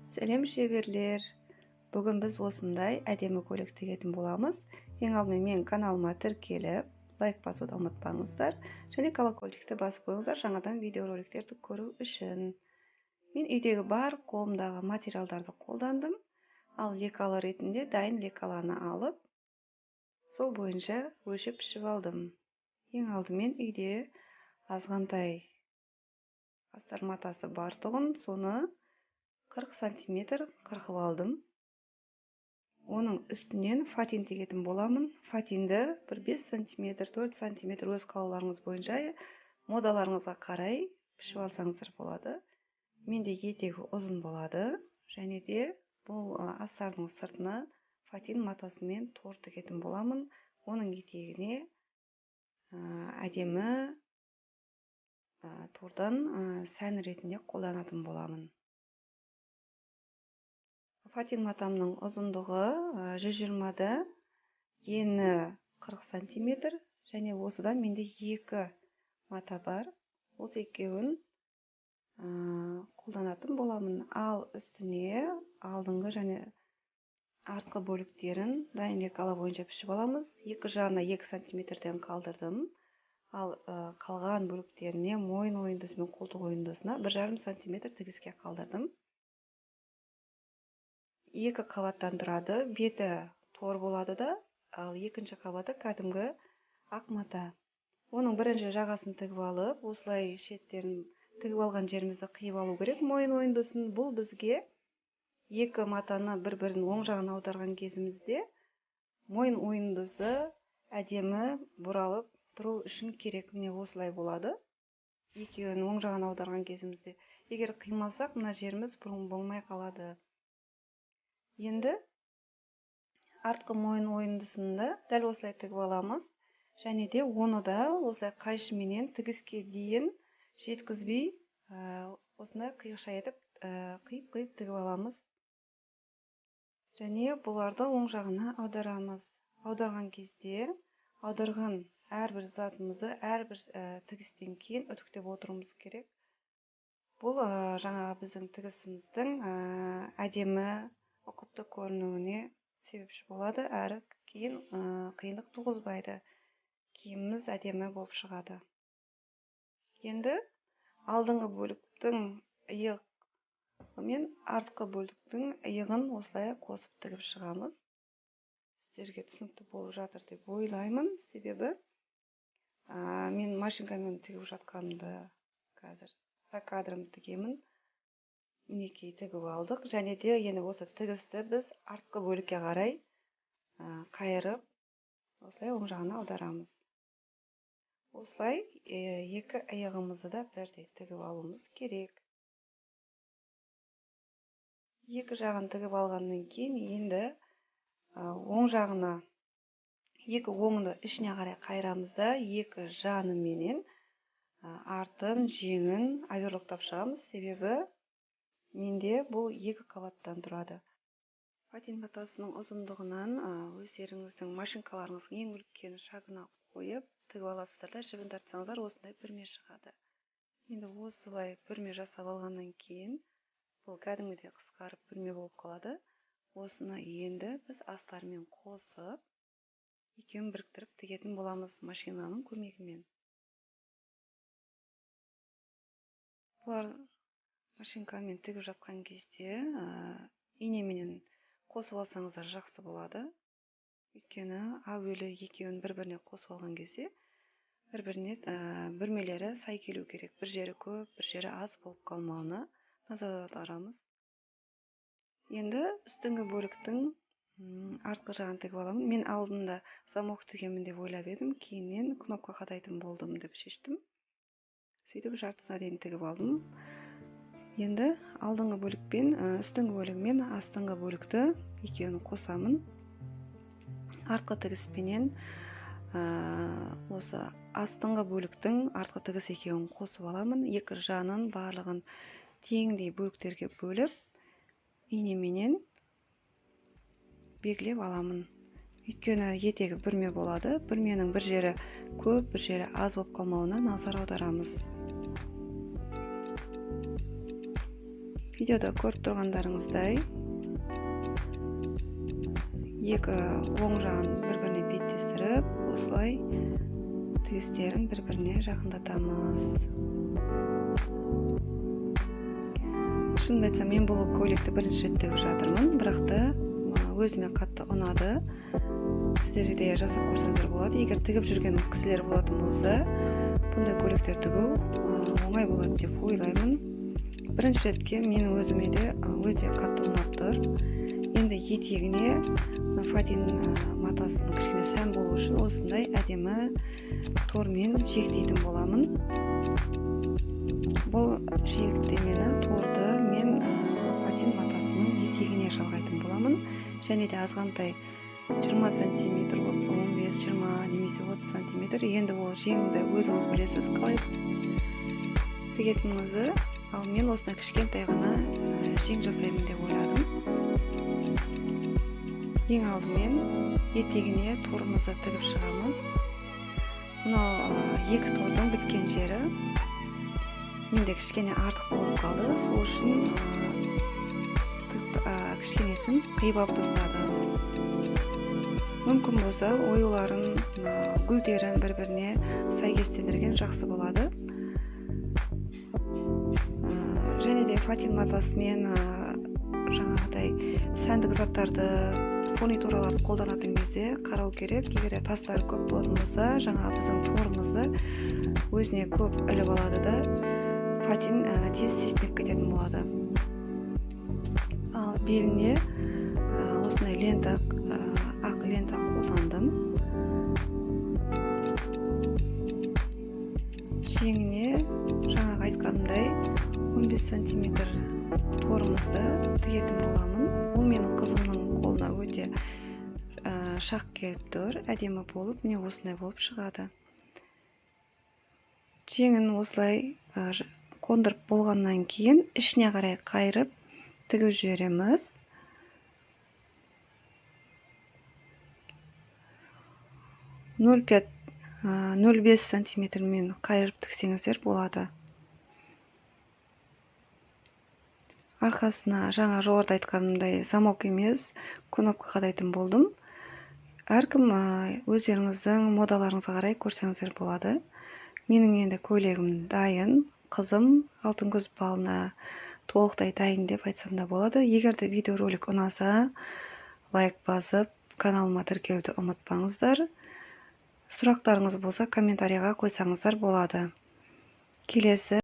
Сәлем шеберлер. Бүгін біз осындай әдемі көйлек тігетін боламыз. Ең алдымен менің каналыма тіркеліп, лайк басуды ұмытпаңыздар. Және колокольчикті басып қойыңыздар жаңадан видеороликтерді көру үшін. Мен үйдегі бар қолымдағы материалдарды қолдандым. Ал лекалы ретінде дайын лекаланы алып, сол бойынша өлшеп пішіп алдым. Ең алдымен үйде азғантай астар матасы бар тұғын, соны 40 сантиметр қырқып алдым. Оның үстінен фатин тегетін боламын. Фатинді 5 сантиметр, 4 сантиметр өз қалаларыңыз бойынша модаларыңызға қарай пішіп алсаңыздар болады. Менде етегі ұзын болады. Және де бұл астардың сыртына фатин матасымен тор тігетін боламын. Оның етегіне әдемі тордан сән ретінде қолданатын боламын. Фатин матамның ұзындығы 120-да, ені 40 сантиметр, және осыдан менде 2 мата бар. Осы екеуін қолданатын боламын. Ал үстіне алдыңғы және артқы бөліктерін дайын лекала бойынша пішіп аламыз. Екі жағына 2 сантиметрден қалдырдым. Ал қалған бөліктеріне мойын ойындысы мен қолтық ойындысына 1,5 сантиметр тігіске қалдырдым. 2 қабаттан тұрады, беті тор болады да, ал екінші қабаты кәдімгі ақ мата. Оның бірінші жағасын тігіп алып, осылай шеттерін тігіп алған жерімізді қиып алу керек. Мойын ойындысын бұл бізге 2 матаны бір-бірін оң жағына аударған кезімізде мойын ойындысы әдемі бұралып тұру үшін керек. Міне осылай болады. Екеуін оң жағына аударған кезімізде. Егер қимасақ, мына жеріміз бұрын болмай қалады. Енді артқы мойын ойындысында дәл осылай тігіп аламыз. Және де оны да осылай қайшыменен тігіске дейін жеткізбей, осындай қиықша етіп қиып тігіп аламыз. Және бұларды оң жағына аударамыз. Аударған кезде аударған әрбір затымызды әрбір тігістен кейін үтіктеп отыруымыз керек. Бұл жаңа біздің тігісіміздің әдемі ұқыпты көрінуіне себепші болады, әрі кейін қиындық туғызбайды. Киіміміз әдемі болып шығады. Енді алдыңғы бөліктің иығы мен артқы бөліктің иығын осылай қосып тігіп шығамыз. Сіздерге түсінікті болып жатыр деп ойлаймын. Себебі мен машинкамен тігіп жатқанымды қазір за кадрым тігемін. Мінекей тігіп алдық. Және де енді осы тігісті біз артқы бөлікке қарай қайырып, осылай оң жағына аударамыз. Осылай екі иығымызды да бірдей тігіп алуымыз керек. Екі жағын тігіп алғаннан кейін енді оң жағына екі оңды ішіне қарай қайырамыз да екі жаныменен артын, жеңін оверлоктап шығамыз. Себебі менде бұл 2 қабаттан тұрады. Фатин матасының ұзындығынан өздеріңіздің машинкаларыңыздың ең үлкен шагына қойып тігіп аласыздар да, жібін тартсаңыздар осындай бүрме шығады. Енді осылай бүрме жасап алғаннан кейін бұл кәдімгідей қысқарып бүрме болып қалады. Осыны енді біз астармен қосып екеуін біріктіріп тігетін боламыз машинаның көмегімен. Бұлар машинкамен тігіп жатқан кезде инеменен қосып алсаңыздар жақсы болады. Өйткені әуелі екеуін бір-біріне қосып алған кезде бір-біріне бүрмелері сай келу керек. Бір жері көп, бір жері аз болып қалмауына назар аударамыз. Енді үстіңгі бөліктің артқы жағын тігіп аламын. Мен алдында замок тігемін деп ойлап едім, кейіннен кнопка қадайтын болдым деп шештім. Сөйтіп жартысына дейін тігіп алдым. Енді алдыңғы бөлікпен үстіңгі бөлігімен астыңғы бөлікті екеуін қосамын. Артқы тігіспенен осы астыңғы бөліктің артқы тігіс екеуін қосып аламын. Екі жанын барлығын теңдей бөліктерге бөліп, инеменен белгілеп аламын. Өйткені етегі бүрме болады. Бүрменің бір жері көп, бір жері аз болып қалмауына назар аударамыз. Видеода көріп тұрғандарыңыздай екі оң жағын бір-біріне беттестіріп, осылай тігістерін бір-біріне жақындатамыз. Шынымды айтсам, мен бұл көйлекті бірінші рет тігіп жатырмын, бірақ та өзіме қатты ұнады. Сіздерге де жасап көрсеңіздер болады. Егер тігіп жүрген кісілер болатын болса, бұндай көйлектер тігу оңай болады деп ойлаймын. Бірінші ретке менің өзіме де өте қатты ұнап тұр. Енді етегіне фатин матасының кішкене сән болу үшін осындай әдемі тормен жиектейтін боламын. Бұл жиектемені торды мен фатин матасының етегіне жалғайтын боламын. Және де азғантай 20 см, 15-20 немесе 30 см. Енді ол жеңді өзіңіз білесіз қалай тігетініңізді. Ал мен осындай кішкентай ғана жең жасаймын деп ойладым. Ең алдымен етегіне торымызды тігіп шығамыз. Мынау екі тордың біткен жері менде кішкене артық болып қалды. Сол үшін кішкенесін қиып алып тастадым. Мүмкін болса оюларын, гүлдерін бір-біріне сәйкестендірген жақсы болады. Және де фатин матасымен жаңағыдай сәндік заттарды, фурнитураларды қолданатын кезде қарау керек. Егер тастары көп болатын болса, жаңа біздің торымызды өзіне көп іліп алады да, фатин тез сетінеп кететін болады. Ал беліне осындай лента, ақ лента қолдандым. Жеңіне жаңағы айтқанымдай 15 см торымызды тігетін боламын. Ол менің қызымның қолына өте шақ келіп тұр, әдемі болып, не осындай болып шығады. Жеңін осылай қондырып болғаннан кейін ішіне қарай қайырып тігіп жібереміз. нөл бес сантиметрмен қайырып тіксеңіздер болады. Арқасына жаңа жоғарыда айтқанымдай замок емес, кнопка қадайтын болдым. Әркім өздеріңіздің модаларыңызға қарай көрсеңіздер болады. Менің енді көйлегім дайын, қызым алтын көз балына толықтай дайын деп айтсам да болады. Егер де видеоролик ұнаса, лайк басып, каналыма тіркелуді ұмытпаңыздар. Сұрақтарыңыз болса, комментарийға қойсаңыздар болады. Келесі